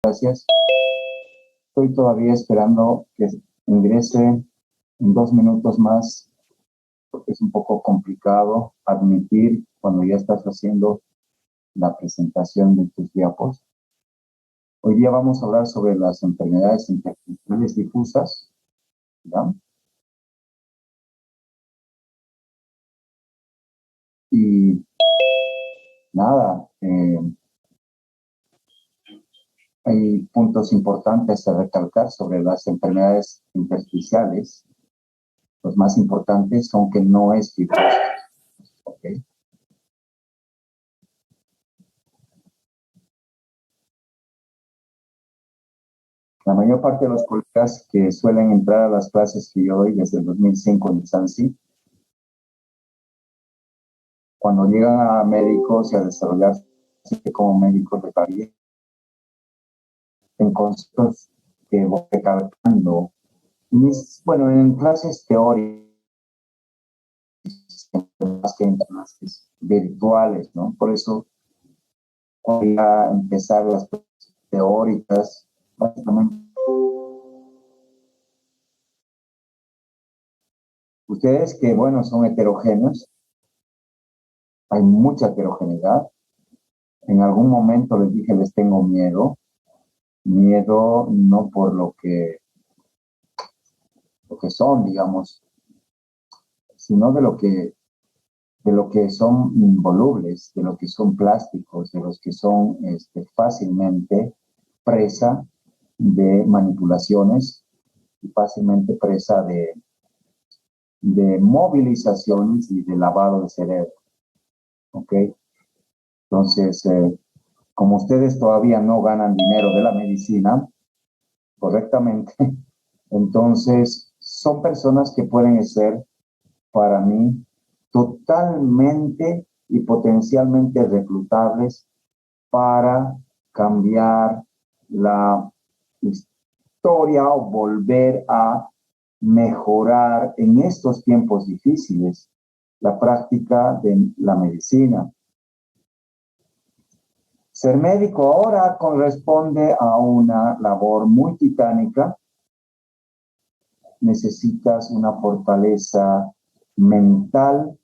Gracias. Estoy todavía esperando que ingrese en 2 minutos más, porque es un poco complicado admitir cuando ya estás haciendo la presentación de tus diapos. Hoy día vamos a hablar sobre las enfermedades intersticiales difusas, ¿ya? Y nada, hay puntos importantes a recalcar sobre las enfermedades intersticiales. Los más importantes son que no es difusa, ¿ok? La mayor parte de los colegas que suelen entrar a las clases que yo doy desde el 2005 en SANSI, cuando llegan a médicos y a desarrollarse como médicos de familia, en conceptos que voy recalcando, bueno, en clases teóricas, más que en clases virtuales, ¿no? Por eso voy a empezar las clases teóricas, básicamente. Ustedes que, bueno, son heterogéneos, hay mucha heterogeneidad. En algún momento les dije, les tengo miedo. Miedo no por lo que son, digamos, sino de lo que son involubles, de lo que son plásticos, de los que son fácilmente presa de manipulaciones y fácilmente presa de movilizaciones y de lavado de cerebro. ¿Ok? Entonces, como ustedes todavía no ganan dinero de la medicina correctamente, entonces son personas que pueden ser para mí totalmente y potencialmente reclutables para cambiar la historia o volver a mejorar en estos tiempos difíciles la práctica de la medicina. Ser médico ahora corresponde a una labor muy titánica. Necesitas una fortaleza mental,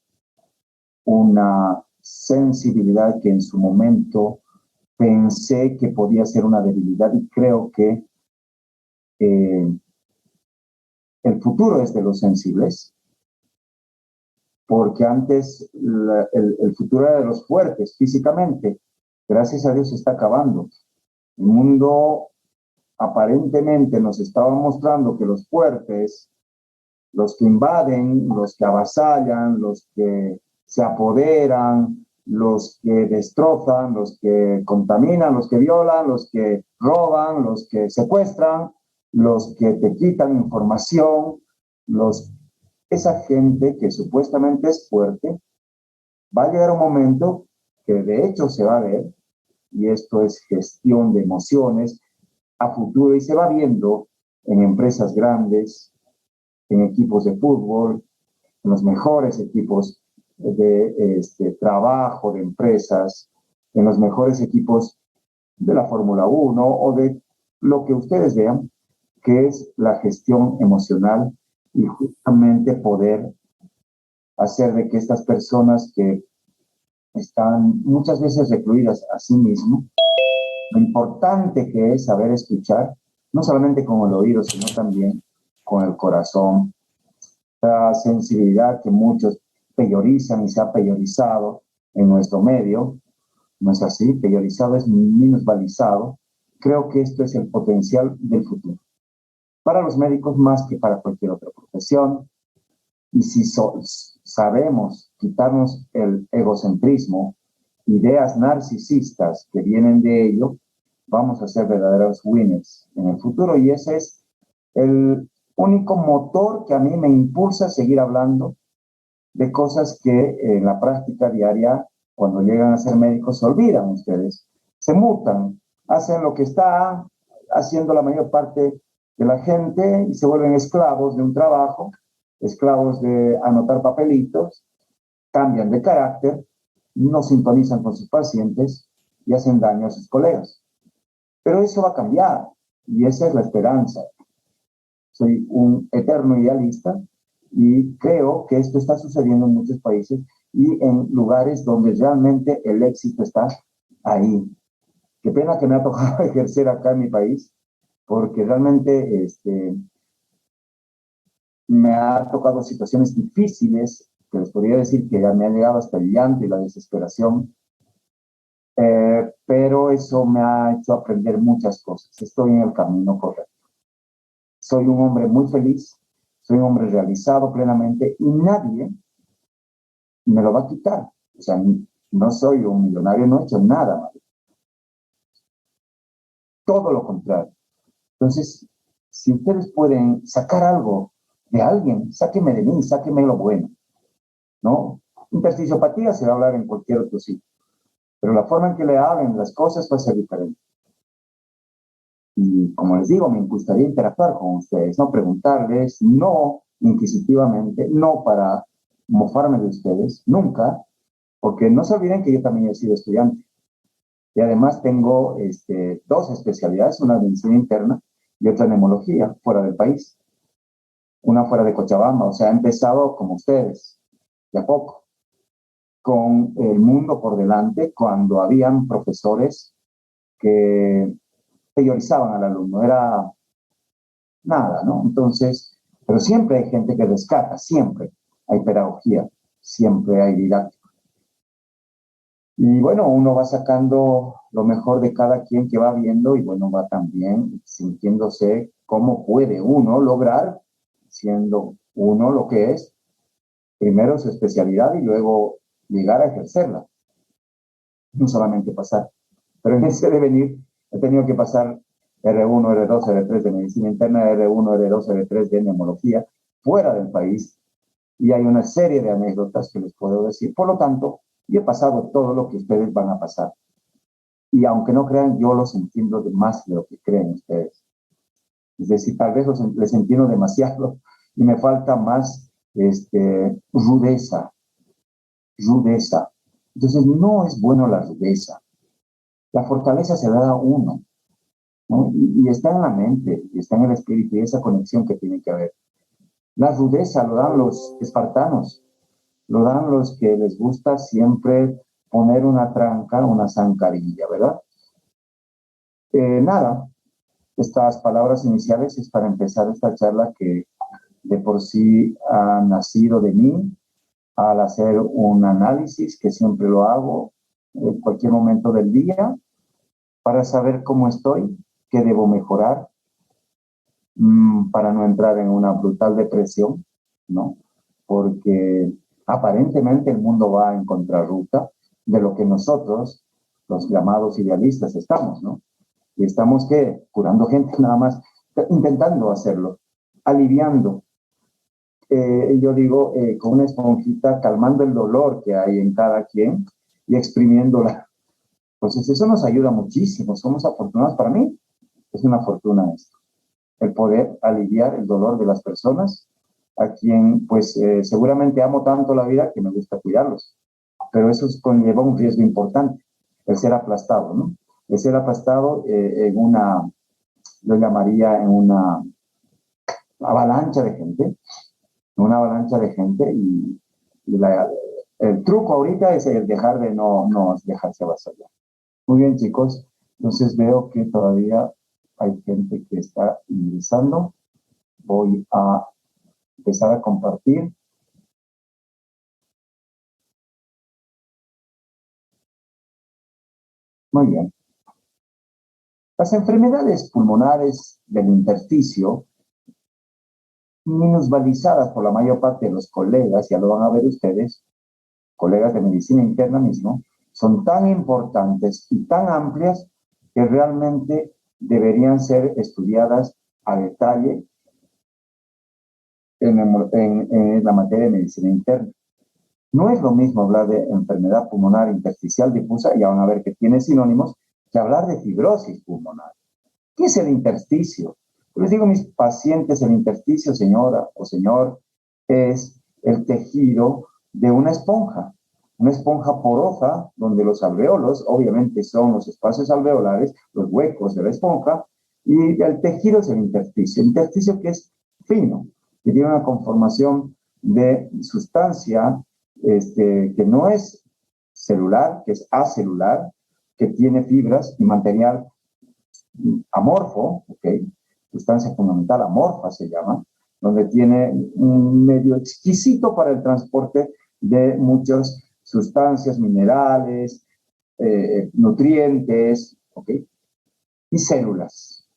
una sensibilidad que en su momento pensé que podía ser una debilidad y creo que el futuro es de los sensibles, porque antes el futuro era de los fuertes físicamente. Gracias a Dios se está acabando. El mundo aparentemente nos estaba mostrando que los fuertes, los que invaden, los que avasallan, los que se apoderan, los que destrozan, los que contaminan, los que violan, los que roban, los que secuestran, los que te quitan información, esa gente que supuestamente es fuerte, va a llegar un momento que de hecho se va a ver, y esto es gestión de emociones a futuro, y se va viendo en empresas grandes, en equipos de fútbol, en los mejores equipos de trabajo de empresas, en los mejores equipos de la Fórmula 1 o de lo que ustedes vean, que es la gestión emocional y justamente poder hacer de que estas personas que están muchas veces recluidas a sí mismo, lo importante que es saber escuchar, no solamente con el oído, sino también con el corazón. La sensibilidad que muchos peyorizan y se ha peyorizado en nuestro medio, no es así, peyorizado es minusvalizado. Creo que esto es el potencial del futuro. Para los médicos más que para cualquier otra profesión. Y si sabemos quitarnos el egocentrismo, ideas narcisistas que vienen de ello, vamos a ser verdaderos winners en el futuro. Y ese es el único motor que a mí me impulsa a seguir hablando de cosas que en la práctica diaria, cuando llegan a ser médicos, se olvidan ustedes, se mutan, hacen lo que está haciendo la mayor parte de la gente y se vuelven esclavos de un trabajo, esclavos de anotar papelitos, cambian de carácter, no sintonizan con sus pacientes y hacen daño a sus colegas. Pero eso va a cambiar y esa es la esperanza. Soy un eterno idealista y creo que esto está sucediendo en muchos países y en lugares donde realmente el éxito está ahí. Qué pena que me ha tocado ejercer acá en mi país, porque realmente me ha tocado situaciones difíciles, que les podría decir que ya me ha llegado hasta el llanto y la desesperación, pero eso me ha hecho aprender muchas cosas. Estoy en el camino correcto. Soy un hombre muy feliz, soy un hombre realizado plenamente y nadie me lo va a quitar. O sea, no soy un millonario, no he hecho nada mal. Todo lo contrario. Entonces, si ustedes pueden sacar algo de alguien, sáquenme de mí, sáquenme lo bueno, ¿no? Intersticiopatía se va a hablar en cualquier otro sitio, pero la forma en que le hablen las cosas va a ser diferente. Y como les digo, me gustaría interactuar con ustedes, no preguntarles, no inquisitivamente, no para mofarme de ustedes, nunca, porque no se olviden que yo también he sido estudiante. Y además tengo dos especialidades, una de medicina interna y otra en neumología, fuera del país. Una fuera de Cochabamba, o sea, he empezado como ustedes, de a poco, con el mundo por delante, cuando habían profesores que priorizaban al alumno, era nada, ¿no? Entonces, pero siempre hay gente que rescata, siempre hay pedagogía, siempre hay didáctica. Y bueno, uno va sacando lo mejor de cada quien que va viendo y bueno, va también sintiéndose cómo puede uno lograr, siendo uno lo que es, primero su especialidad y luego llegar a ejercerla, no solamente pasar. Pero en ese devenir he tenido que pasar R1, R2, R3 de medicina interna, R1, R2, R3 de neumología, fuera del país, y hay una serie de anécdotas que les puedo decir. Por lo tanto, yo he pasado todo lo que ustedes van a pasar. Y aunque no crean, yo los entiendo de más de lo que creen ustedes. Es decir, tal vez les entiendo demasiado y me falta más rudeza, rudeza. Entonces, no es bueno la rudeza. La fortaleza se la da a uno, ¿no? Y está en la mente, está en el espíritu y esa conexión que tiene que haber. La rudeza lo dan los espartanos, lo dan los que les gusta siempre poner una tranca, una zancadilla, ¿verdad? Nada, estas palabras iniciales es para empezar esta charla que de por sí ha nacido de mí al hacer un análisis, que siempre lo hago en cualquier momento del día, para saber cómo estoy, qué debo mejorar, para no entrar en una brutal depresión, ¿no? Porque aparentemente el mundo va en contrarruta de lo que nosotros, los llamados idealistas, estamos, ¿no? Y estamos, ¿qué? Curando gente nada más, intentando hacerlo, aliviando. Yo digo, con una esponjita, calmando el dolor que hay en cada quien y exprimiéndola. Entonces, eso nos ayuda muchísimo. Somos afortunados. Para mí, es una fortuna esto. El poder aliviar el dolor de las personas a quien, pues, seguramente amo tanto la vida que me gusta cuidarlos. Pero eso conlleva un riesgo importante, el ser aplastado, ¿no? El ser aplastado en una, yo llamaría en una avalancha de gente, y el truco ahorita es el dejar de no dejarse avasallar. Muy bien, chicos. Entonces veo que todavía hay gente que está ingresando. Voy a empezar a compartir. Muy bien. Las enfermedades pulmonares del intersticio, minusvalizadas por la mayor parte de los colegas, ya lo van a ver ustedes, colegas de medicina interna mismo, son tan importantes y tan amplias que realmente deberían ser estudiadas a detalle en la materia de medicina interna. No es lo mismo hablar de enfermedad pulmonar intersticial difusa, y ya van a ver que tiene sinónimos, que hablar de fibrosis pulmonar. ¿Qué es el intersticio? Les digo a mis pacientes, el intersticio, señora o señor, es el tejido de una esponja. una esponja porosa donde los alvéolos, obviamente, son los espacios alveolares, los huecos de la esponja, y el tejido es el intersticio que es fino, que tiene una conformación de sustancia que no es celular, que es acelular, que tiene fibras y material amorfo, sustancia fundamental amorfa se llama, donde tiene un medio exquisito para el transporte de muchas sustancias, minerales, nutrientes, y células.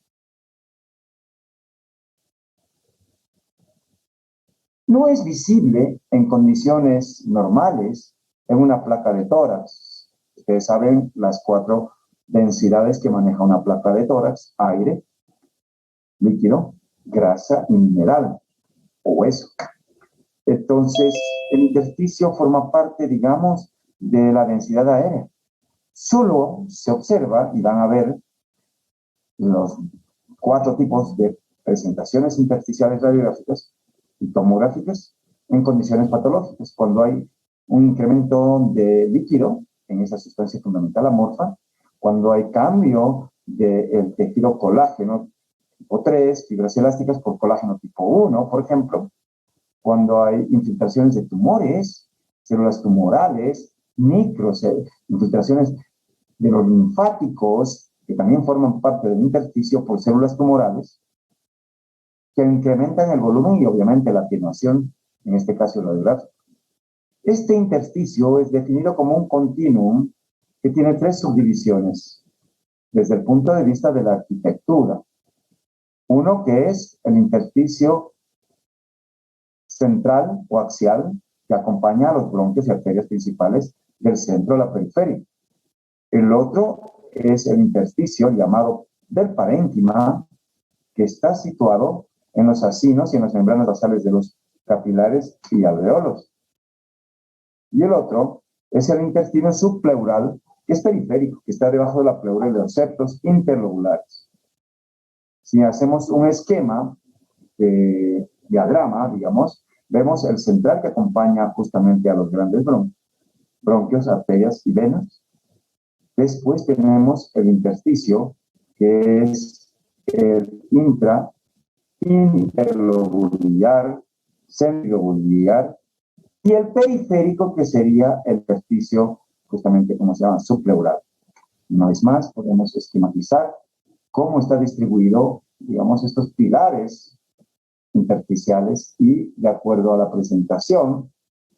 No es visible en condiciones normales en una placa de tórax. Ustedes saben las 4 densidades que maneja una placa de tórax: aire, líquido, grasa y mineral o hueso. Entonces, el intersticio forma parte, digamos, de la densidad aérea. Solo se observa, y van a ver los 4 tipos de presentaciones intersticiales radiográficas y tomográficas en condiciones patológicas, cuando hay un incremento de líquido en esa sustancia fundamental amorfa, cuando hay cambio del tejido colágeno tipo 3, fibras elásticas por colágeno tipo 1, por ejemplo, cuando hay infiltraciones de tumores, células tumorales, infiltraciones de los linfáticos, que también forman parte del intersticio por células tumorales, que incrementan el volumen y obviamente la atenuación, en este caso radiográfico. Este intersticio es definido como un continuum que tiene 3 subdivisiones desde el punto de vista de la arquitectura. Uno que es el intersticio central o axial, que acompaña a los bronquios y arterias principales del centro a la periferia. El otro es el intersticio llamado del parénquima, que está situado en los acinos y en las membranas basales de los capilares y alveolos. Y el otro es el intestino subpleural, que es periférico, que está debajo de la pleura y de los septos interlobulares. Si hacemos un esquema de diagrama, digamos, vemos el central que acompaña justamente a los grandes bronquios, arterias y venas. Después tenemos el intersticio, que es el interlobular, centrilobular, y el periférico, que sería el intersticio, justamente como se llama, subpleural. Una vez más, podemos esquematizar cómo está distribuido, digamos, estos pilares intersticiales y de acuerdo a la presentación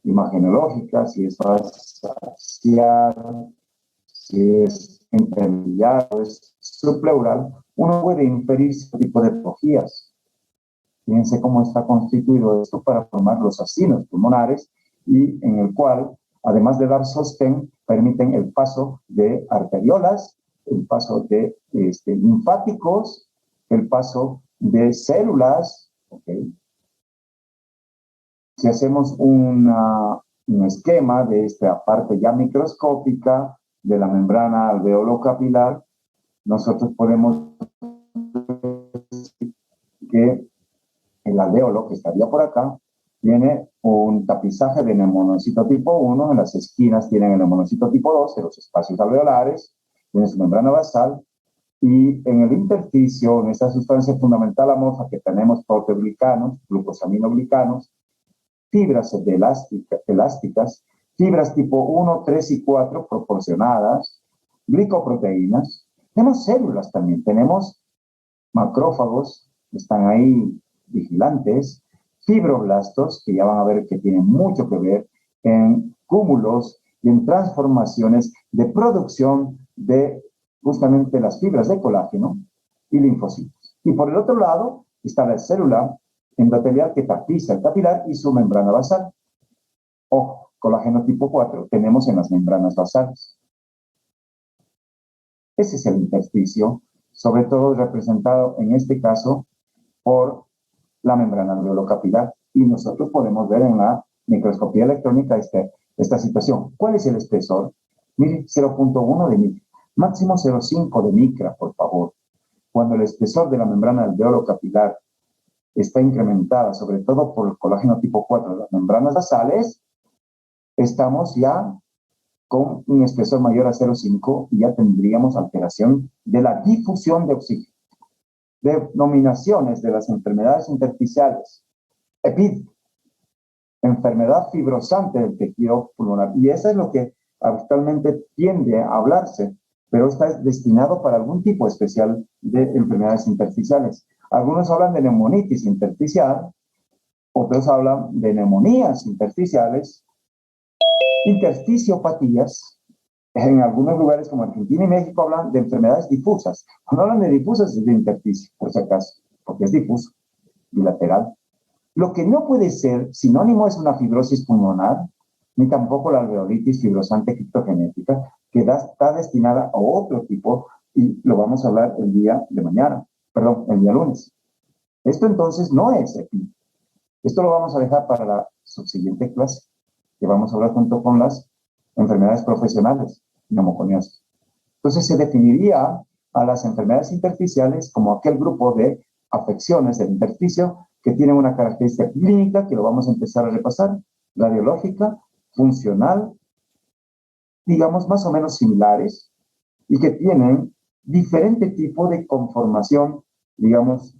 imagenológica, si es facial, si es interbiliar o es subpleural, uno puede inferir este tipo de patologías. Fíjense cómo está constituido esto para formar los acinos pulmonares y en el cual, además de dar sostén, permiten el paso de arteriolas, el paso de linfáticos, el paso de células. Si hacemos un esquema de esta parte ya microscópica de la membrana alveolo-capilar, nosotros podemos decir que el alveolo, que estaría por acá, tiene un tapizaje de neumonocito tipo 1, en las esquinas tienen el neumonocito tipo 2, en los espacios alveolares, tiene su membrana basal, y en el intersticio, en esta sustancia fundamental amorfa que tenemos proteoglicanos, glucosaminoglicanos, fibras elásticas, fibras tipo 1, 3 y 4 proporcionadas, glicoproteínas. Tenemos células también, tenemos macrófagos, que están ahí vigilantes, fibroblastos, que ya van a ver que tienen mucho que ver en cúmulos y en transformaciones de producción de justamente las fibras de colágeno y linfocitos. Y por el otro lado está la célula endotelial que tapiza el capilar y su membrana basal. Ojo, colágeno tipo 4 tenemos en las membranas basales. Ese es el intersticio, sobre todo representado en este caso por la membrana alveolo-capilar, y nosotros podemos ver en la microscopía electrónica esta situación. ¿Cuál es el espesor? Mire, 0.1 de micra, máximo 0.5 de micra, por favor. Cuando el espesor de la membrana alveolo-capilar está incrementada, sobre todo por el colágeno tipo 4 de las membranas basales, estamos ya con un espesor mayor a 0,5 y ya tendríamos alteración de la difusión de oxígeno. Denominaciones de las enfermedades intersticiales: EPID, enfermedad fibrosante del tejido pulmonar, y eso es lo que actualmente tiende a hablarse, pero está destinado para algún tipo especial de enfermedades intersticiales. Algunos hablan de neumonitis intersticial, otros hablan de neumonías intersticiales, intersticiopatías. En algunos lugares como Argentina y México hablan de enfermedades difusas. Cuando hablan de difusas es de intersticio, por si acaso, porque es difuso, bilateral. Lo que no puede ser sinónimo es una fibrosis pulmonar, ni tampoco la alveolitis fibrosante criptogenética, que está destinada a otro tipo, y lo vamos a hablar el día de mañana, perdón, el día lunes. Esto entonces no es EPI. Esto lo vamos a dejar para la subsiguiente clase, que vamos a hablar junto con las enfermedades profesionales, neumoconiosis. Entonces se definiría a las enfermedades intersticiales como aquel grupo de afecciones del intersticio que tienen una característica clínica, que lo vamos a empezar a repasar, radiológica, funcional, digamos más o menos similares, y que tienen diferente tipo de conformación, digamos,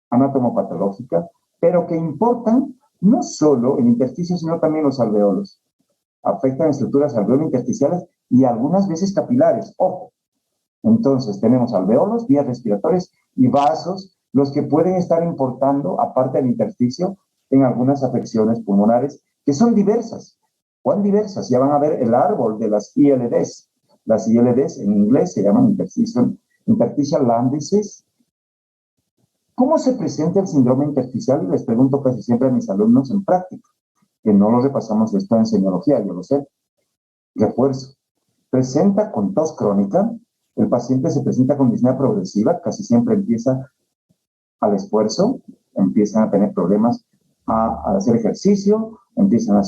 anatomopatológica, pero que importan no solo el intersticio, sino también los alveolos. Afectan estructuras alveolo-intersticiales y algunas veces capilares. Ojo, entonces tenemos alveolos, vías respiratorias y vasos, los que pueden estar importando, aparte del intersticio, en algunas afecciones pulmonares, que son diversas. ¿Cuán diversas? Ya van a ver el árbol de las ILDs. Las ILDs en inglés se llaman interstitial lung disease. ¿Cómo se presenta el síndrome intersticial? Y les pregunto casi siempre a mis alumnos en práctica, que no lo repasamos esto en semiología, yo lo sé. Refuerzo. Presenta con tos crónica, el paciente se presenta con disnea progresiva, casi siempre empieza al esfuerzo, empiezan a tener problemas al hacer ejercicio, empiezan a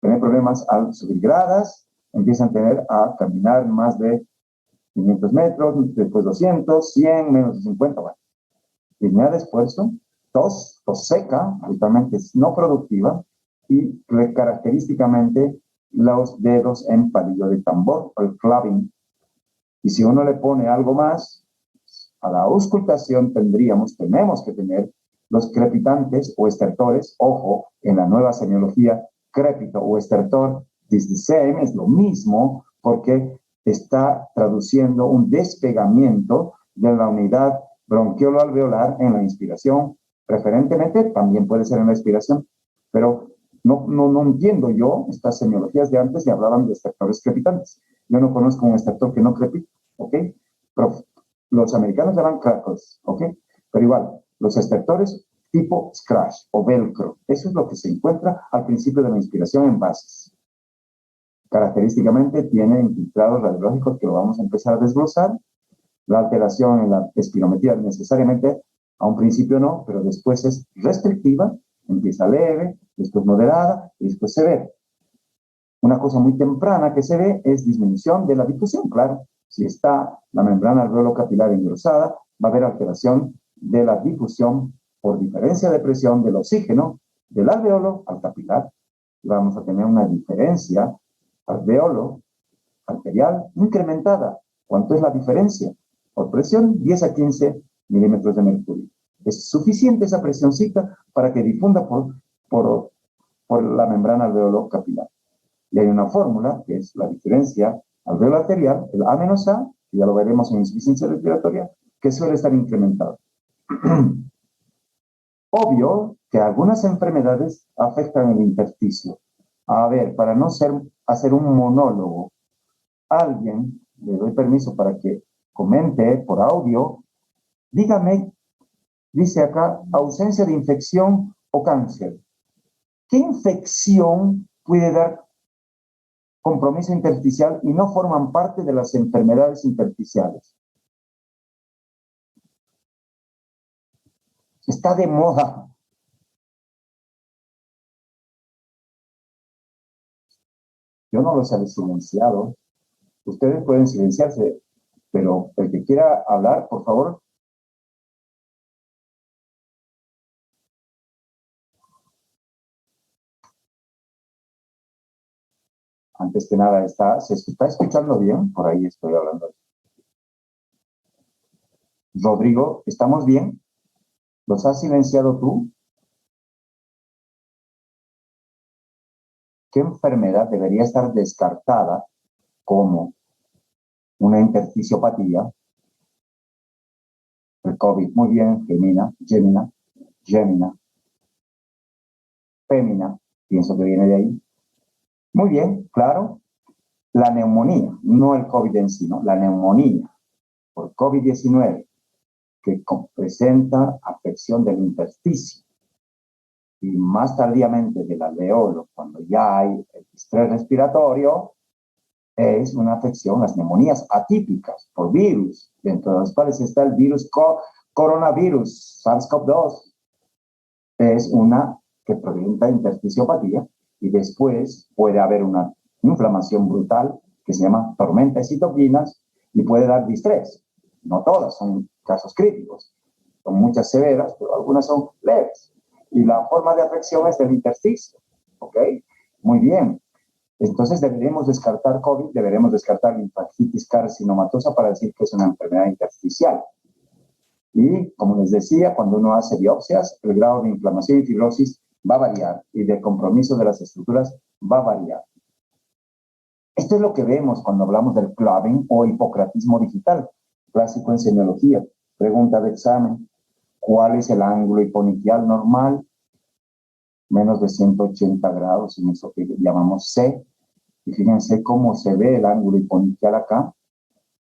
tener problemas al subir gradas, empiezan a caminar más de 500 metros, después 200, 100, menos de 50, bueno. Disnea de esfuerzo, tos seca, habitualmente es no productiva, y característicamente los dedos en palillo de tambor, o el clubbing. Y si uno le pone algo más, a la auscultación tenemos que tener los crepitantes o estertores. Ojo, en la nueva semiología, crépito o estertor, is the same, es lo mismo, porque está traduciendo un despegamiento de la unidad bronquiolo-alveolar en la inspiración, preferentemente también puede ser en la expiración, pero no entiendo yo, estas semiologías de antes ya hablaban de estertores crepitantes. Yo no conozco un estertor que no crepite, ¿ok? Pero los americanos llaman crackers, ¿ok? Pero igual, los estertores tipo scratch o velcro, eso es lo que se encuentra al principio de la inspiración en bases. Característicamente tiene infiltrados radiológicos que lo vamos a empezar a desglosar. La alteración en la espirometría necesariamente, a un principio no, pero después es restrictiva, empieza leve, después moderada y después severa. Una cosa muy temprana que se ve es disminución de la difusión, claro. Si está la membrana alveolo-capilar engrosada, va a haber alteración de la difusión por diferencia de presión del oxígeno del alveolo al capilar. Vamos a tener una diferencia alveolo arterial incrementada. ¿Cuánto es la diferencia? Por presión, 10 a 15 milímetros de mercurio. Es suficiente esa presioncita para que difunda por la membrana alveolo-capilar. Y hay una fórmula, que es la diferencia alveolo arterial, el A menos A, que ya lo veremos en insuficiencia respiratoria, que suele estar incrementado. Obvio que algunas enfermedades afectan el intersticio. A ver, para no hacer un monólogo, alguien, le doy permiso para que comente por audio, dígame, dice acá, ausencia de infección o cáncer. ¿Qué infección puede dar compromiso intersticial y no forman parte de las enfermedades intersticiales? Está de moda. Yo no los he silenciado. Ustedes pueden silenciarse, pero el que quiera hablar, por favor. Antes que nada, ¿se está escuchando bien? Por ahí estoy hablando. Rodrigo, ¿estamos bien? ¿Los has silenciado tú? ¿Qué enfermedad debería estar descartada como una interfisiopatía? El COVID, muy bien, Gemina, Fémina, pienso que viene de ahí. Muy bien, claro. La neumonía, no el COVID en sí, ¿no? La neumonía por COVID-19, que presenta afección del intersticio y más tardíamente del alveolo, cuando ya hay el estrés respiratorio, es una afección, las neumonías atípicas por virus, dentro de las cuales está el virus coronavirus, SARS-CoV-2, es una que presenta intersticiopatía y después puede haber una inflamación brutal que se llama tormenta de citoquinas y puede dar distrés. No todas son casos críticos, son muchas severas, pero algunas son leves. Y la forma de afección es del intersticio, ¿ok? Muy bien. Entonces deberemos descartar COVID, deberemos descartar linfangitis carcinomatosa para decir que es una enfermedad intersticial. Y, como les decía, cuando uno hace biopsias, el grado de inflamación y fibrosis va a variar y de compromiso de las estructuras va a variar. Esto es lo que vemos cuando hablamos del clubbing o hipocratismo digital, clásico en semiología. Pregunta de examen, ¿cuál es el ángulo hiponiquial normal? Menos de 180 grados, en eso que llamamos C. Y fíjense cómo se ve el ángulo hiponiquial acá,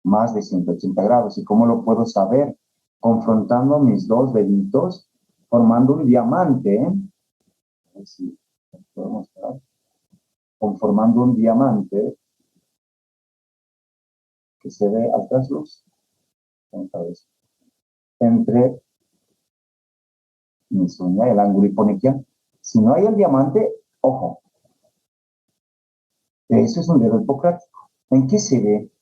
más de 180 grados. ¿Y cómo lo puedo saber? Confrontando mis dos deditos, formando un diamante, ¿eh? A ver si puedo mostrar. Conformando un diamante que se ve al trasluz entre mis uñas, el ángulo hiponiquial. Si no hay el diamante, ojo, eso es un dedo hipocrático. ¿En qué se ve?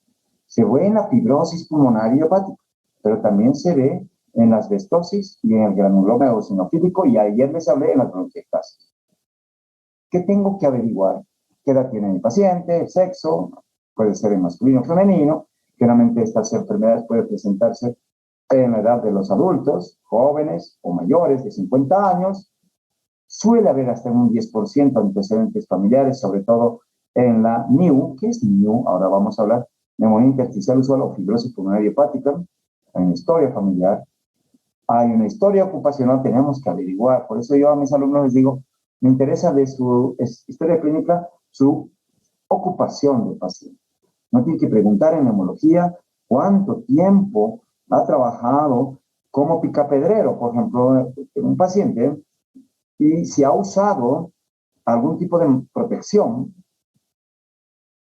Se ve en la fibrosis pulmonar idiopática, pero también se ve en la asbestosis y en el granuloma eosinofílico, y ayer les hablé en las bronquiectasis. ¿Qué tengo que averiguar? ¿Qué edad tiene mi paciente? ¿El sexo? Puede ser en masculino o femenino. Generalmente estas enfermedades pueden presentarse en la edad de los adultos, jóvenes o mayores de 50 años. Suele haber hasta un 10% antecedentes familiares, sobre todo en la NIU. ¿Qué es NIU? Ahora vamos a hablar. Neumonía intersticial usual o fibrosis pulmonar hepática. Hay una historia familiar. Hay una historia ocupacional, tenemos que averiguar. Por eso yo a mis alumnos les digo, me interesa de su historia clínica su ocupación del paciente. No tiene que preguntar en neumología cuánto tiempo ha trabajado como picapedrero, por ejemplo, en un paciente, y si ha usado algún tipo de protección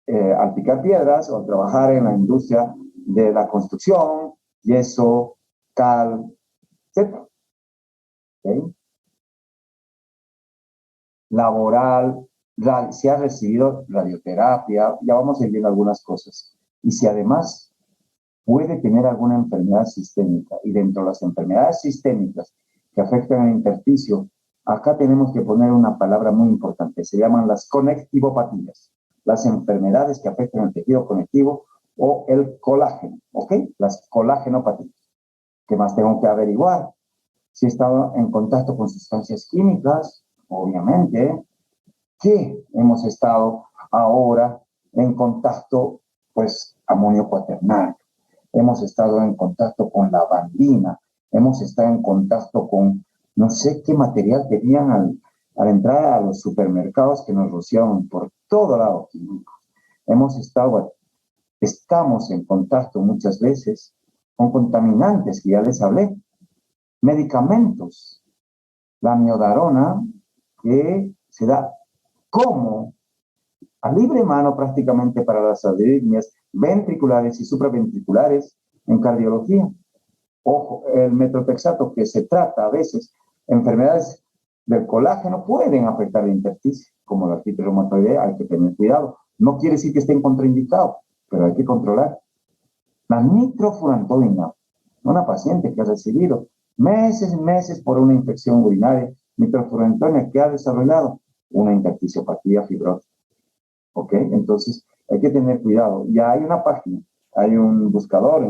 al picar piedras o al trabajar en la industria de la construcción, yeso, cal, etc. ¿Okay? Laboral, si ha recibido radioterapia, ya vamos a ir viendo algunas cosas. Y si además puede tener alguna enfermedad sistémica, y dentro de las enfermedades sistémicas que afectan al intersticio, acá tenemos que poner una palabra muy importante, se llaman las conectivopatías, las enfermedades que afectan el tejido conectivo o el colágeno, ¿ok? Las colágenopatías. ¿Qué más tengo que averiguar? Si he estado en contacto con sustancias químicas, obviamente, que hemos estado ahora en contacto, pues, amonio cuaternario. Hemos estado en contacto con lavandina, hemos estado en contacto con no sé qué material tenían al entrar a los supermercados que nos rociaban por todo lado químicos. Estamos en contacto muchas veces con contaminantes que ya les hablé, medicamentos, la miodarona, que se da como a libre mano prácticamente para las arritmias ventriculares y supraventriculares en cardiología. Ojo, el metotrexato, que se trata a veces, enfermedades del colágeno pueden afectar el intersticio, como la artritis reumatoidea, hay que tener cuidado. No quiere decir que estén contraindicados, pero hay que controlar. La nitrofurantoína, una paciente que ha recibido meses y meses por una infección urinaria, nitrofurantoína que ha desarrollado una intersticiopatía fibrótica. ¿ok? Entonces hay que tener cuidado. Ya hay una página, hay un buscador,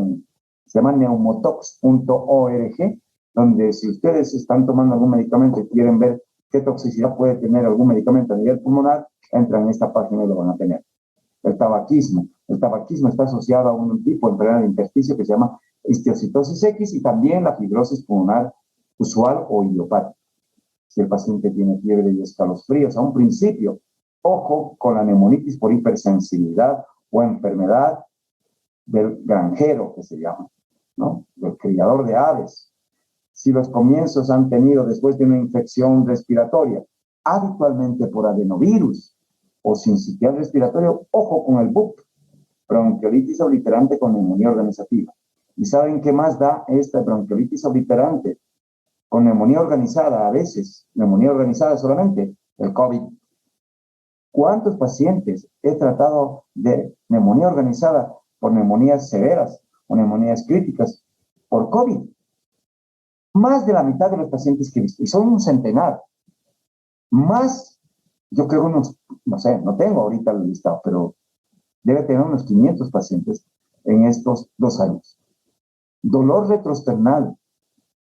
se llama neumotox.org, donde si ustedes están tomando algún medicamento y quieren ver qué toxicidad puede tener algún medicamento a nivel pulmonar, entran en esta página y lo van a tener. El tabaquismo está asociado a un tipo de enfermedad de intersticio que se llama histiocytosis X y también la fibrosis pulmonar usual o idiopática. Si el paciente tiene fiebre y escalofríos a un principio, ojo con la neumonitis por hipersensibilidad o enfermedad del granjero, que se llama, ¿no? Del criador de aves. Si los comienzos han tenido después de una infección respiratoria, habitualmente por adenovirus o sincitial respiratorio, ojo con el BUP, bronquiolitis obliterante con neumonía organizativa. ¿Y saben qué más da esta bronquiolitis obliterante? Con neumonía organizada, a veces, neumonía organizada solamente, el COVID. ¿Cuántos pacientes he tratado de neumonía organizada por neumonías severas o neumonías críticas por COVID? Más de la mitad de los pacientes que he visto, y son un centenar. Más, yo creo unos, no sé, no tengo ahorita el listado, pero debe tener unos 500 pacientes en estos 2 años. Dolor retrosternal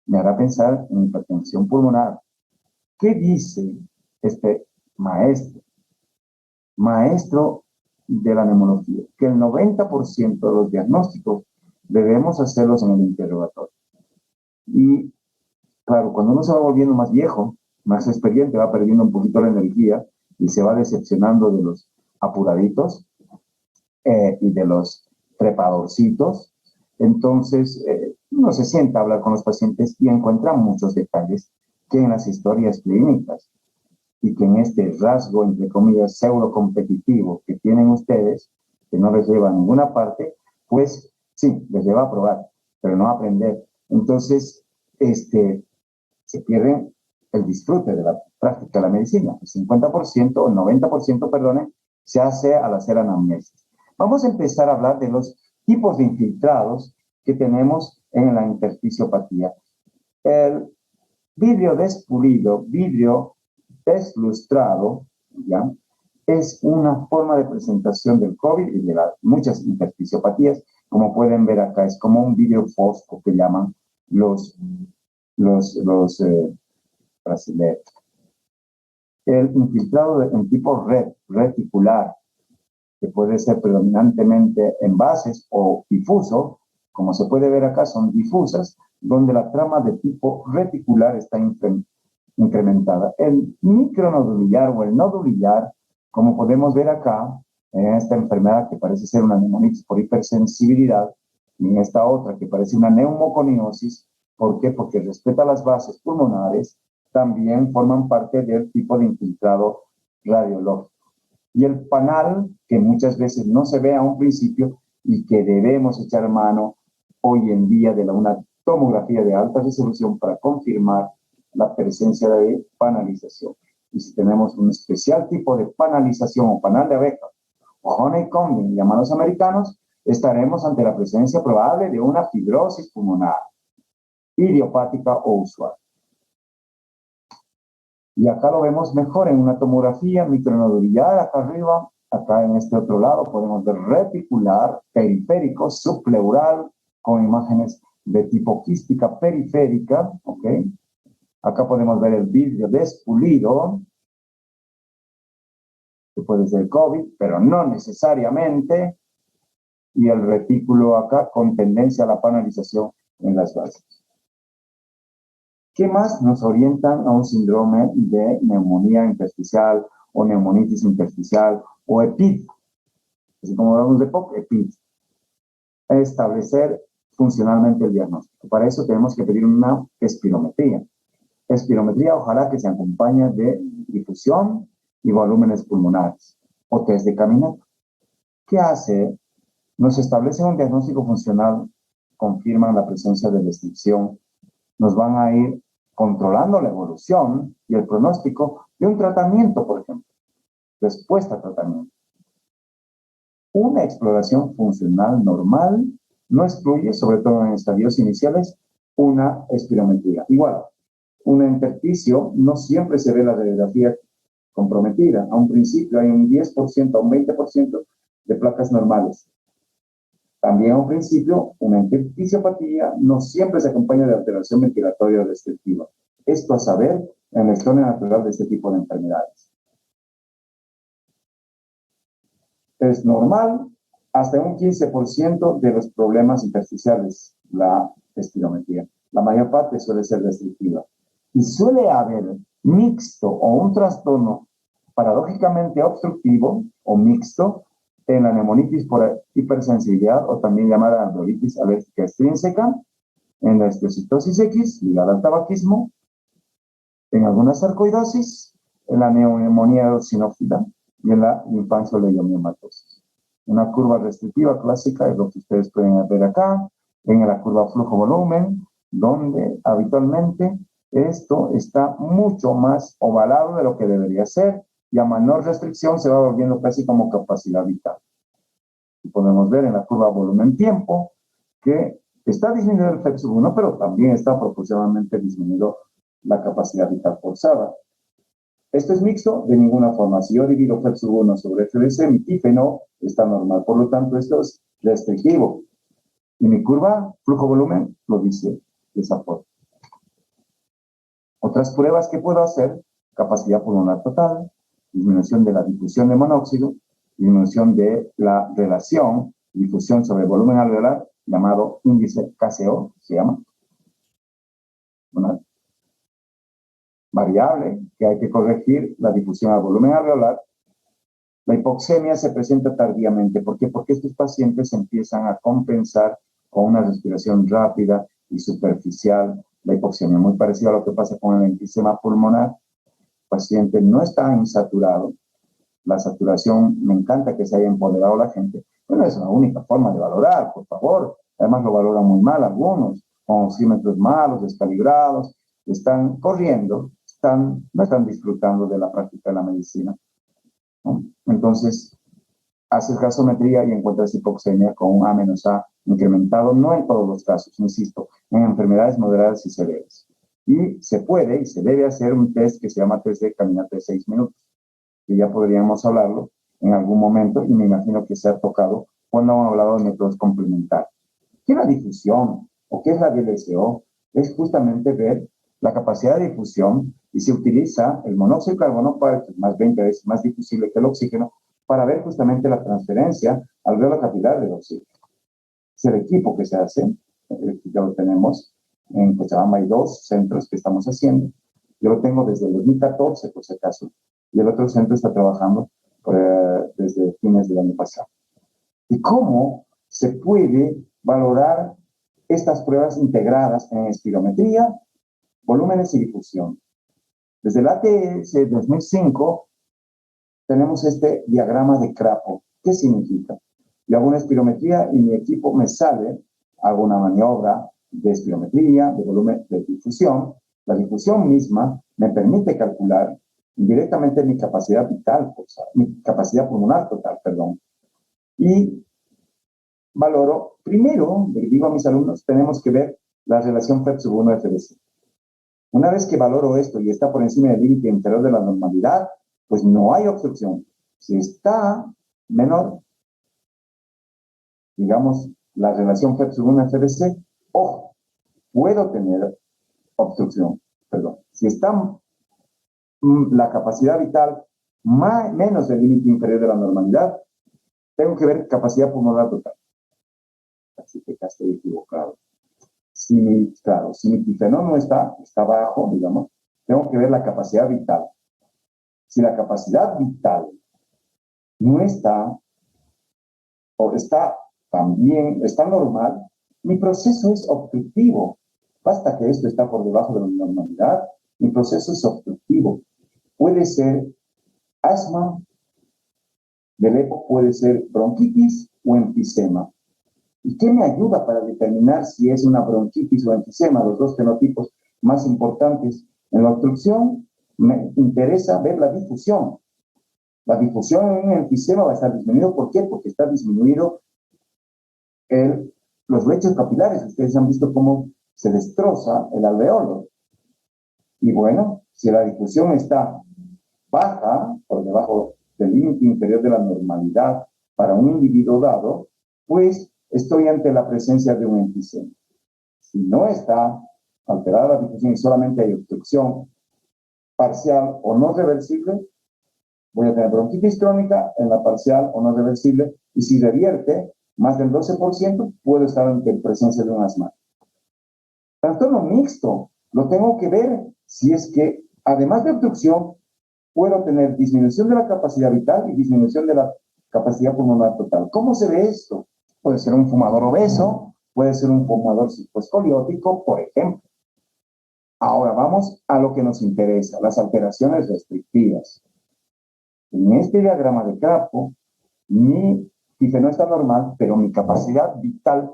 me hará pensar en hipertensión pulmonar. ¿Qué dice este maestro de la neumología? Que el 90% de los diagnósticos debemos hacerlos en el interrogatorio. Y claro, cuando uno se va volviendo más viejo, más experiente, va perdiendo un poquito la energía y se va decepcionando de los apuraditos y de los trepadorcitos. Entonces, uno se sienta a hablar con los pacientes y encuentra muchos detalles que en las historias clínicas y que en este rasgo, entre comillas, pseudo competitivo que tienen ustedes, que no les lleva a ninguna parte, pues sí, les lleva a probar, pero no a aprender. Entonces, se pierde el disfrute de la práctica de la medicina. El 50% o el 90%, perdone, se hace al hacer anamnesis. Vamos a empezar a hablar de los tipos de infiltrados que tenemos en la intersticiopatía. El vidrio despulido, vidrio deslustrado, ¿ya? Es una forma de presentación del COVID y de muchas intersticiopatías. Como pueden ver acá, es como un vidrio fosco que llaman los brasileños. El infiltrado en tipo reticular, que puede ser predominantemente en bases o difuso, como se puede ver acá, son difusas, donde la trama de tipo reticular está incrementada. El micronodular o el nodular, como podemos ver acá, en esta enfermedad que parece ser una neumonitis por hipersensibilidad, y en esta otra que parece una neumoconiosis. ¿Por qué? Porque respeta las bases pulmonares, también forman parte del tipo de infiltrado radiológico. Y el panal, que muchas veces no se ve a un principio y que debemos echar mano hoy en día de una tomografía de alta resolución para confirmar la presencia de panalización. Y si tenemos un especial tipo de panalización o panal de abeja o honeycombing llamados americanos, estaremos ante la presencia probable de una fibrosis pulmonar idiopática o usual. Y acá lo vemos mejor en una tomografía micronodular, acá arriba, acá en este otro lado podemos ver reticular, periférico, subpleural, con imágenes de tipo quística periférica, ¿ok? Acá podemos ver el vidrio despulido, que puede ser COVID, pero no necesariamente, y el retículo acá con tendencia a la panalización en las bases. ¿Qué más nos orientan a un síndrome de neumonía intersticial o neumonitis intersticial o EPID? Así como hablamos de POC, EPID. Establecer funcionalmente el diagnóstico. Para eso tenemos que pedir una espirometría. Espirometría, ojalá que se acompañe de difusión y volúmenes pulmonares o test de caminata. ¿Qué hace? Nos establece un diagnóstico funcional, confirman la presencia de restricción, nos van a ir controlando la evolución y el pronóstico de un tratamiento, por ejemplo, respuesta a tratamiento. Una exploración funcional normal no excluye, sobre todo en estadios iniciales, una espirometría. Igual, un intersticio no siempre se ve la radiografía comprometida. A un principio hay un 10%, a un 20% de placas normales. También a un principio, una encefalopatía no siempre se acompaña de alteración ventilatoria restrictiva. Esto a saber en la historia natural de este tipo de enfermedades. Es normal hasta un 15% de los problemas intersticiales, la espirometría. La mayor parte suele ser restrictiva. Y suele haber mixto o un trastorno paradójicamente obstructivo o mixto en la neumonitis por hipersensibilidad o también llamada alveolitis alérgica extrínseca, en la esteocitosis X ligada al tabaquismo, en alguna sarcoidosis, en la neumonía eosinófila y en la linfansoleiomyomatosis. Una curva restrictiva clásica es lo que ustedes pueden ver acá, en la curva flujo-volumen, donde habitualmente esto está mucho más ovalado de lo que debería ser, y a menor restricción se va volviendo casi como capacidad vital. Y podemos ver en la curva volumen-tiempo que está disminuido el FEP1, pero también está proporcionalmente disminuido la capacidad vital forzada. Esto es mixto de ninguna forma. Si yo divido FEP1 sobre FBC, mi TIFE no está normal. Por lo tanto, esto es restrictivo. Y mi curva flujo-volumen lo dice de esa forma. Otras pruebas que puedo hacer: capacidad pulmonar total, disminución de la difusión de monóxido, disminución de la relación difusión sobre volumen alveolar, llamado índice KCO, se llama. Una variable que hay que corregir, la difusión al volumen alveolar. La hipoxemia se presenta tardíamente. ¿Por qué? Porque estos pacientes empiezan a compensar con una respiración rápida y superficial. La hipoxemia, muy parecida a lo que pasa con el enfisema pulmonar. El paciente no está insaturado. La saturación, me encanta que se haya empoderado la gente, pero no es la única forma de valorar, por favor. Además lo valoran muy mal algunos, con oxímetros malos, descalibrados, están corriendo, no están disfrutando de la práctica de la medicina, ¿no? Entonces, haces gasometría y encuentras hipoxemia con un A-A incrementado, no en todos los casos, insisto, en enfermedades moderadas y severas. Y se puede y se debe hacer un test que se llama test de caminata de 6 minutos, que ya podríamos hablarlo en algún momento, y me imagino que se ha tocado cuando hemos hablado de métodos complementarios. ¿Qué es la difusión o qué es la DLCO? Es justamente ver la capacidad de difusión, y se utiliza el monóxido de carbono, que es más 20 veces más difusible que el oxígeno, para ver justamente la transferencia alveolar capilar del oxígeno. Es el equipo que se hace, ya lo tenemos, en Cochabamba hay 2 centros que estamos haciendo. Yo lo tengo desde el 2014, por si acaso, y el otro centro está trabajando desde fines del año pasado. ¿Y cómo se puede valorar estas pruebas integradas en espirometría, volúmenes y difusión? Desde el ATS 2005 tenemos este diagrama de Crapo. ¿Qué significa? Yo hago una espirometría y mi equipo me sale, hago una maniobra de espirometría, de volumen, de difusión. La difusión misma me permite calcular directamente mi capacidad vital, mi capacidad pulmonar total, perdón. Y valoro, primero, le digo a mis alumnos, tenemos que ver la relación FEP1-FBC. Una vez que valoro esto y está por encima del límite interior de la normalidad, pues no hay obstrucción. Si está menor, digamos, la relación FEP1-FBC, ojo, puedo tener obstrucción, perdón. Si está la capacidad vital menos del límite inferior de la normalidad, tengo que ver capacidad pulmonar total. Así que acá estoy equivocado. Si mi tifenol no está bajo, digamos, tengo que ver la capacidad vital. Si la capacidad vital no está, o está también, está normal, mi proceso es obstructivo. Basta que esto está por debajo de la normalidad, mi proceso es obstructivo. Puede ser asma del EPO, puede ser bronquitis o enfisema. ¿Y qué me ayuda para determinar si es una bronquitis o enfisema? Los 2 fenotipos más importantes en la obstrucción, me interesa ver la difusión. La difusión en enfisema va a estar disminuido. ¿Por qué? Porque está disminuido los lechos capilares. Ustedes han visto cómo se destroza el alveolo. Y bueno, si la difusión está baja por debajo del límite inferior de la normalidad para un individuo dado, pues estoy ante la presencia de un enfisema. Si no está alterada la difusión y solamente hay obstrucción parcial o no reversible, voy a tener bronquitis crónica en la parcial o no reversible, y si revierte más del 12%, puedo estar en presencia de un asmático. Trastorno mixto, lo tengo que ver si es que, además de obstrucción, puedo tener disminución de la capacidad vital y disminución de la capacidad pulmonar total. ¿Cómo se ve esto? Puede ser un fumador obeso, puede ser un fumador psicoescoliótico, por ejemplo. Ahora vamos a lo que nos interesa, las alteraciones restrictivas. En este diagrama de Crapo, mi no está normal, pero mi capacidad vital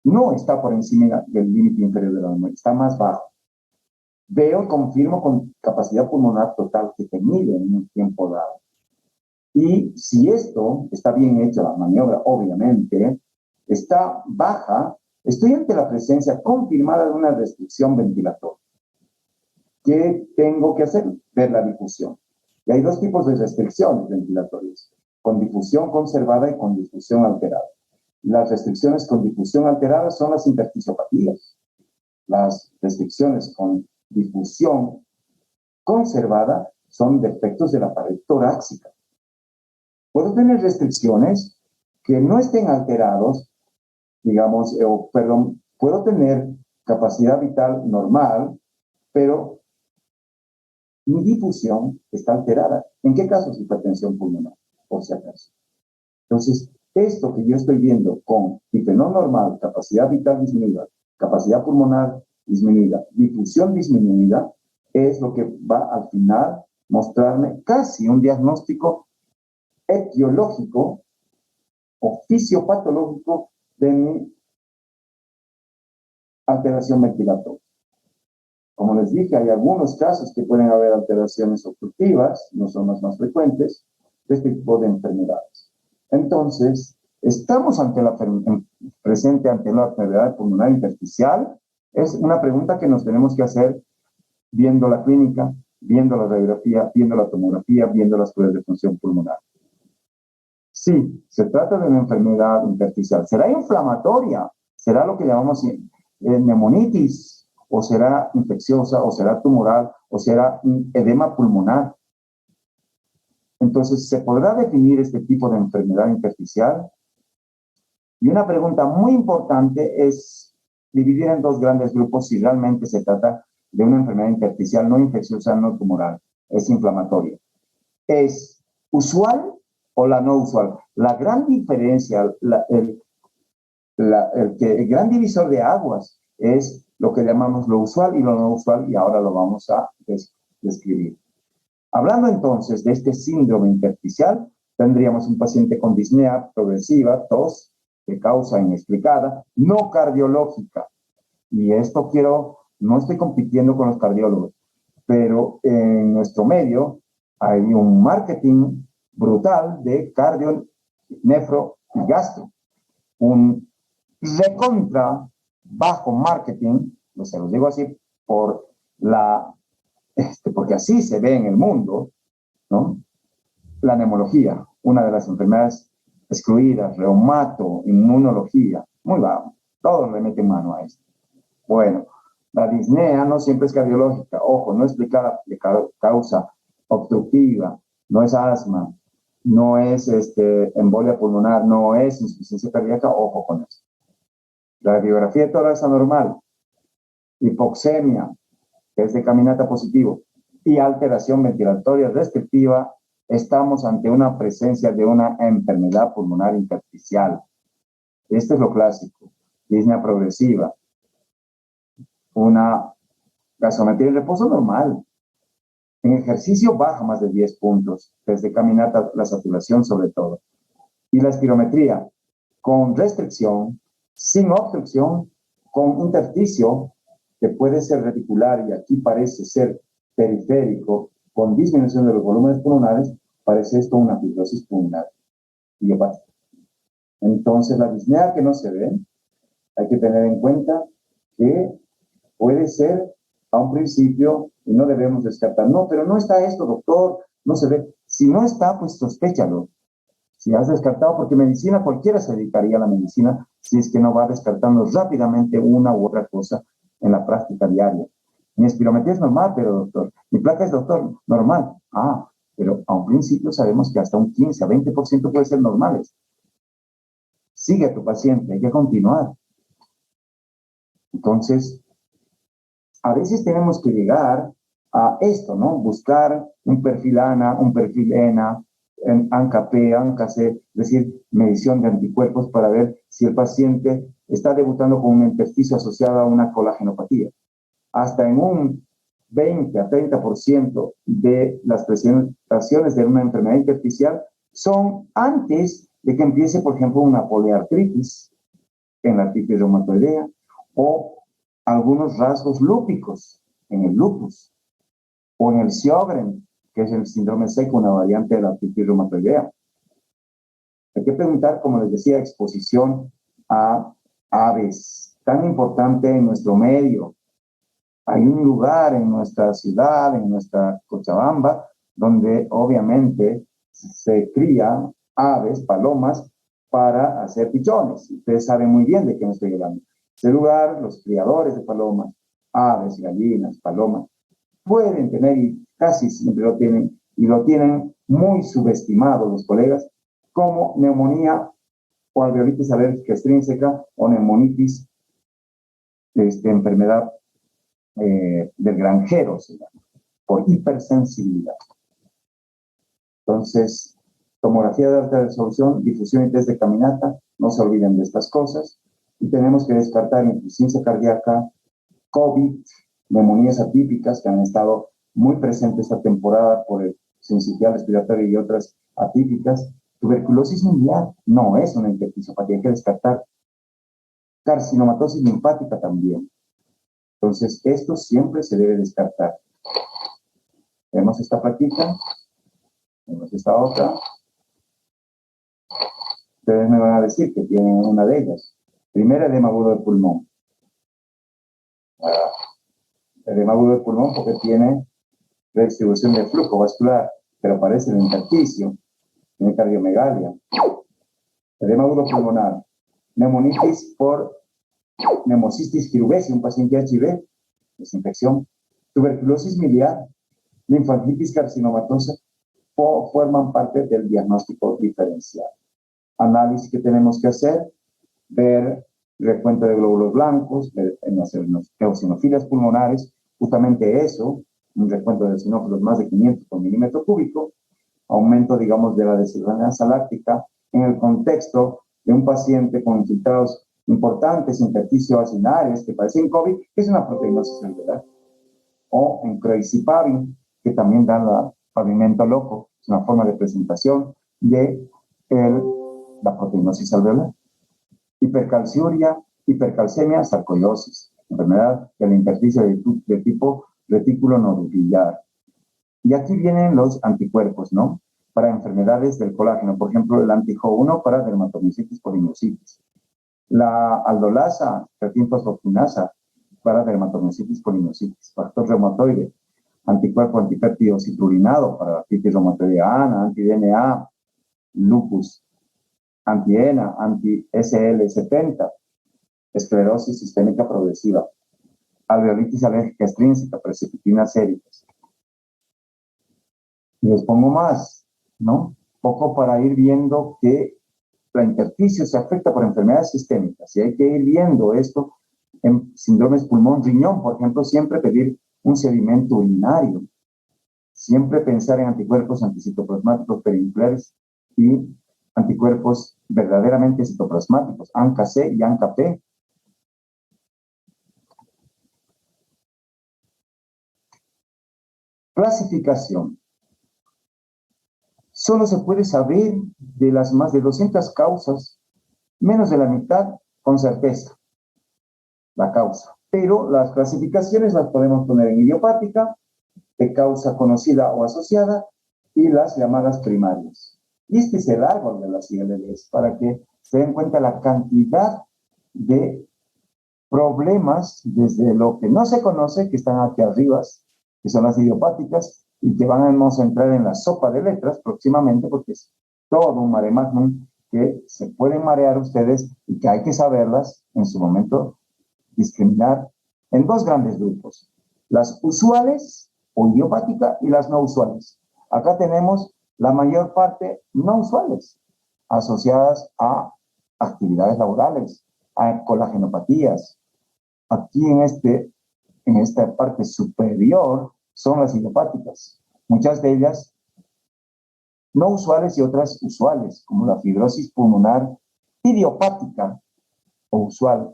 no está por encima del límite inferior de la normal, está más bajo. Veo, confirmo con capacidad pulmonar total que te mide en un tiempo dado. Y si esto está bien hecho, la maniobra, obviamente, está baja, estoy ante la presencia confirmada de una restricción ventilatoria. ¿Qué tengo que hacer? Ver la difusión. Y hay dos tipos de restricciones ventilatorias, con difusión conservada y con difusión alterada. Las restricciones con difusión alterada son las intersticiopatías. Las restricciones con difusión conservada son defectos de la pared torácica. Puedo tener restricciones que no estén alterados, digamos, puedo tener capacidad vital normal, pero mi difusión está alterada. ¿En qué casos? Hipertensión pulmonar, por si acaso. Entonces, esto que yo estoy viendo con no normal, capacidad vital disminuida, capacidad pulmonar disminuida, difusión disminuida, es lo que va al final mostrarme casi un diagnóstico etiológico o fisiopatológico de mi alteración ventilatoria. Como les dije, hay algunos casos que pueden haber alteraciones obstructivas, no son las más frecuentes, de este tipo de enfermedades. Entonces, estamos presente ante la enfermedad pulmonar intersticial. Es una pregunta que nos tenemos que hacer viendo la clínica, viendo la radiografía, viendo la tomografía, viendo las pruebas de función pulmonar. Sí, se trata de una enfermedad intersticial. ¿Será inflamatoria? ¿Será lo que llamamos neumonitis? ¿O será infecciosa? ¿O será tumoral? ¿O será edema pulmonar? Entonces, ¿se podrá definir este tipo de enfermedad intersticial? Y una pregunta muy importante es dividir en dos grandes grupos si realmente se trata de una enfermedad intersticial no infecciosa, no tumoral, es inflamatoria. ¿Es usual o la no usual? La gran diferencia, el gran divisor de aguas es lo que llamamos lo usual y lo no usual, y ahora lo vamos a describir. Hablando entonces de este síndrome intersticial, tendríamos un paciente con disnea progresiva, tos de causa inexplicada, no cardiológica. Y esto no estoy compitiendo con los cardiólogos, pero en nuestro medio hay un marketing brutal de cardio, nefro y gastro. Un recontra bajo marketing, se los digo así porque así se ve en el mundo, ¿no? La neumología, una de las enfermedades excluidas, reumato, inmunología, muy bajo, todos le meten mano a esto. Bueno, la disnea no siempre es cardiológica, ojo, no explicada de causa obstructiva, no es asma, no es embolia pulmonar, no es insuficiencia cardíaca, ojo con eso. La radiografía de tórax anormal, hipoxemia, que es de caminata positivo, y alteración ventilatoria restrictiva, estamos ante una presencia de una enfermedad pulmonar intersticial. Esto es lo clásico, disnea progresiva, una gasometría en reposo normal. En ejercicio baja más de 10 puntos, desde caminata la saturación sobre todo. Y la espirometría con restricción, sin obstrucción, con intersticio, que puede ser reticular y aquí parece ser periférico, con disminución de los volúmenes pulmonares, parece esto una fibrosis pulmonar idiopática. Entonces, la disnea que no se ve, hay que tener en cuenta que puede ser a un principio, y no debemos descartar, no, pero no está esto, doctor, no se ve. Si no está, pues sospéchalo. Si has descartado, porque medicina, cualquiera se dedicaría a la medicina si es que no va descartando rápidamente una u otra cosa en la práctica diaria. Mi espirometría es normal, pero doctor, mi placa es doctor, normal. Ah, pero a un principio sabemos que hasta un 15 a 20% puede ser normales. Sigue a tu paciente, hay que continuar. Entonces, a veces tenemos que llegar a esto, ¿no? Buscar un perfil ANA, un perfil ENA, ANCA-P, ANCA-C, es decir, medición de anticuerpos para ver si el paciente está debutando con un intersticio asociado a una colagenopatía. Hasta en un 20 a 30% de las presentaciones de una enfermedad intersticial son antes de que empiece, por ejemplo, una poliartritis en la artritis reumatoidea o algunos rasgos lúpicos en el lupus o en el Sjögren, que es el síndrome seco, una variante de la artritis reumatoidea. Hay que preguntar, como les decía, exposición a aves, tan importante en nuestro medio. Hay un lugar en nuestra ciudad, en nuestra Cochabamba, donde obviamente se crían aves, palomas, para hacer pichones. Ustedes saben muy bien de qué me estoy hablando. Ese lugar, los criadores de palomas, aves, gallinas, palomas, pueden tener, y casi siempre lo tienen, y lo tienen muy subestimado los colegas, como neumonía o alveolitis alérgica extrínseca o neumonitis, enfermedad del granjero, se llama, por hipersensibilidad. Entonces, tomografía de alta resolución, difusión y test de caminata, no se olviden de estas cosas. Y tenemos que descartar insuficiencia cardíaca, COVID, neumonías atípicas que han estado muy presentes esta temporada por el sincitial respiratorio y otras atípicas. Tuberculosis miliar no es una intersticiopatía, hay que descartar. Carcinomatosis linfática también. Entonces, esto siempre se debe descartar. Vemos esta plaquita, vemos esta otra. Ustedes me van a decir que tienen una de ellas. Primera, edema agudo del pulmón. Edema agudo del pulmón porque tiene redistribución de flujo vascular, pero aparece en el intersticio, tiene cardiomegalia. Edema agudo pulmonar. Neumonitis por neumocistis kirugesi, un paciente HIV, desinfección. Tuberculosis miliar, linfangitis carcinomatosa, forman parte del diagnóstico diferencial. Análisis que tenemos que hacer, ver recuento de glóbulos blancos, ver en las eosinofilias pulmonares, justamente eso, un recuento de eosinófilos más de 500 por milímetro cúbico, aumento, digamos, de la deshidrogenasa láctica en el contexto de un paciente con infiltrados importantes, intersticio acinares, que parecen COVID, que es una proteinosis celular, o en Croizipavin, que también dan la pavimento loco, es una forma de presentación de la proteinosis alveolar. Hipercalciuria, hipercalcemia, sarcoidosis, enfermedad del intersticio de tipo retículo nodular. Y aquí vienen los anticuerpos, ¿no? Para enfermedades del colágeno, por ejemplo, el anti-Jo1 para dermatomiositis polimiositis. La aldolasa, fosfoquinasa, para dermatomiositis polimiositis. Factor reumatoide, anticuerpo antipéptido citrulinado para artritis reumatoidea ana, anti-DNA, lupus, anti-ENA, anti-SL70, esclerosis sistémica progresiva, alveolitis alérgica extrínseca, precipitinas séricas. Y les pongo más, ¿no? Poco para ir viendo que la intersticio se afecta por enfermedades sistémicas y hay que ir viendo esto en síndromes pulmón-riñón, por ejemplo, siempre pedir un sedimento urinario, siempre pensar en anticuerpos anticitoplasmáticos perinucleares y anticuerpos verdaderamente citoplasmáticos, ANCA-C y ANCA-P. Clasificación. Solo se puede saber de las más de 200 causas, menos de la mitad con certeza, la causa. Pero las clasificaciones las podemos poner en idiopática, de causa conocida o asociada, y las llamadas primarias. Y este es el árbol de las ILDs, para que se den cuenta la cantidad de problemas, desde lo que no se conoce, que están aquí arriba, que son las idiopáticas, y que vamos a entrar en la sopa de letras próximamente, porque es todo un mare magnum que se pueden marear ustedes y que hay que saberlas en su momento discriminar en dos grandes grupos: las usuales o idiopáticas y las no usuales. Acá tenemos la mayor parte no usuales, asociadas a actividades laborales, a colagenopatías. Aquí en esta parte superior son las idiopáticas, muchas de ellas no usuales y otras usuales, como la fibrosis pulmonar idiopática o usual,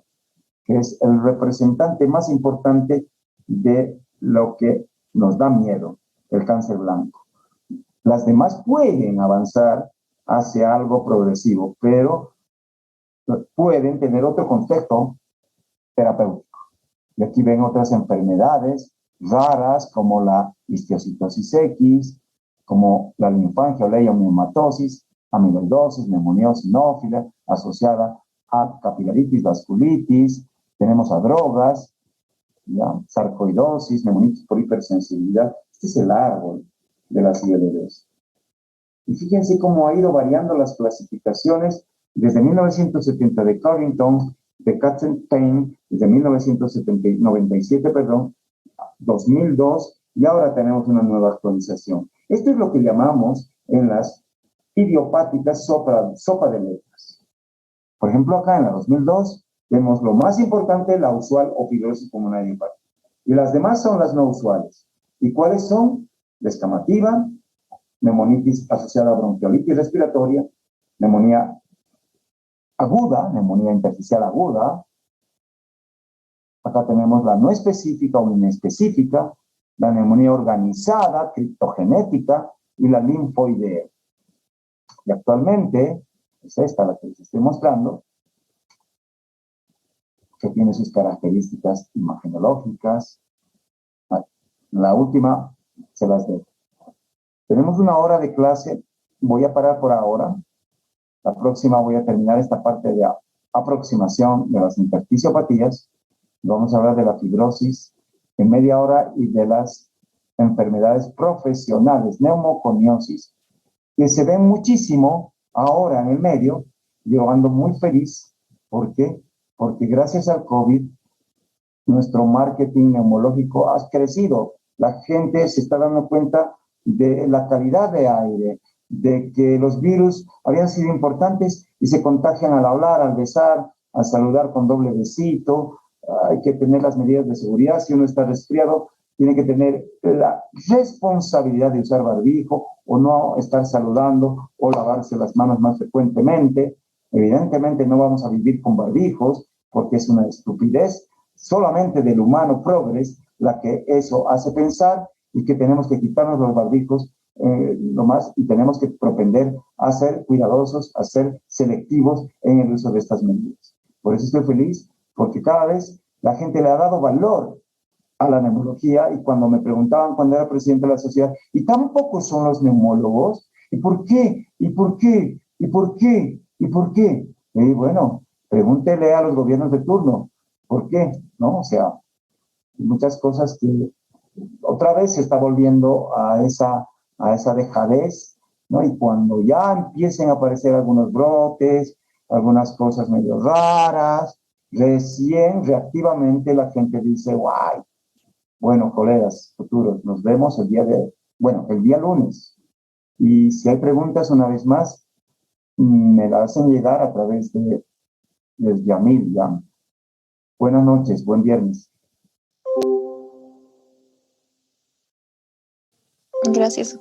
que es el representante más importante de lo que nos da miedo, el cáncer blanco. Las demás pueden avanzar hacia algo progresivo, pero pueden tener otro contexto terapéutico. Y aquí ven otras enfermedades raras como la histiocytosis X, como la linfangia o leiomiomatosis, amiloidosis, neumonía sinófila asociada a capilaritis, vasculitis. Tenemos a drogas, ¿ya? Sarcoidosis, neumonitis por hipersensibilidad. Este es el árbol de las ILDs. Y fíjense cómo ha ido variando las clasificaciones desde 1970 de Carrington, de Katzenstein, desde 1997, perdón, 2002, y ahora tenemos una nueva actualización. Esto es lo que llamamos en las idiopáticas sopa de letras. Por ejemplo, acá en la 2002 vemos lo más importante, la usual o fibrosis pulmonar idiopática. Y las demás son las no usuales. ¿Y cuáles son? La escamativa, neumonitis asociada a bronquiolitis respiratoria, neumonía aguda, neumonía intersticial aguda. Acá tenemos la no específica o inespecífica, la neumonía organizada, criptogenética y la linfoidea. Y actualmente, es esta la que les estoy mostrando, que tiene sus características imagenológicas. La última se las dejo. Tenemos una hora de clase, voy a parar por ahora. La próxima voy a terminar esta parte de aproximación de las intersticiopatías. Vamos a hablar de la fibrosis en media hora y de las enfermedades profesionales, neumoconiosis, que se ven muchísimo ahora en el medio. Yo ando muy feliz. ¿Por qué? Porque gracias al COVID, nuestro marketing neumológico ha crecido. La gente se está dando cuenta de la calidad de aire, de que los virus habían sido importantes y se contagian al hablar, al besar, al saludar con doble besito. Hay que tener las medidas de seguridad. Si uno está resfriado, tiene que tener la responsabilidad de usar barbijo o no estar saludando o lavarse las manos más frecuentemente. Evidentemente no vamos a vivir con barbijos porque es una estupidez solamente del humano progres la que eso hace pensar, y que tenemos que quitarnos los barbijos nomás, y tenemos que propender a ser cuidadosos, a ser selectivos en el uso de estas medidas. Por eso estoy feliz, porque cada vez la gente le ha dado valor a la neumología, y cuando me preguntaban cuando era presidente de la sociedad, ¿y tan pocos son los neumólogos? ¿Y por qué? ¿Y por qué? ¿Y por qué? ¿Y por qué? Y bueno, pregúntele a los gobiernos de turno, ¿por qué? ¿No? O sea, muchas cosas que otra vez se está volviendo a esa dejadez, ¿no? Y cuando ya empiecen a aparecer algunos brotes, algunas cosas medio raras, recién reactivamente la gente dice, guay, bueno, colegas futuros, nos vemos el día lunes. Y si hay preguntas, una vez más, me las hacen llegar a través de Yamil. Buenas noches, buen viernes. Gracias.